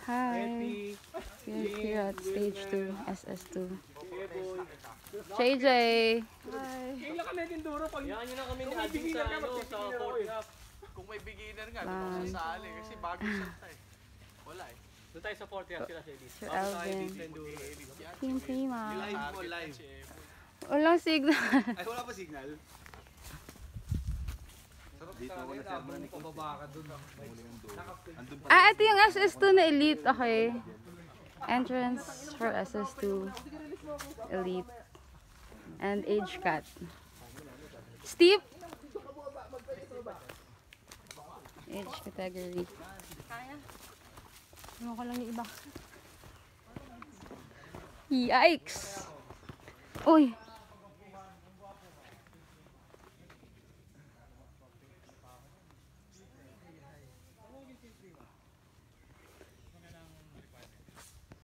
Hi. We're here at stage 2, SS2. JJ. Hi. Kailan kami tinduro pag yan nyo na kami ni Adin sa fourth half. Kung may beginner nga, di mo sasali. Kasi bago siya tayo. Wala eh. Doon tayo sa fourth half sila sa Elite. Sir Alvin. Team Prima. Live mo, live. Walang signal. Ay, wala pa signal? dito wala siya na pababa ka doon. Ito yung SS2 na Elite. Okay. Entrance for SS2 Elite. And age cut. Steep. Age category. Ewan ko lang yung iba. Yikes! Uy!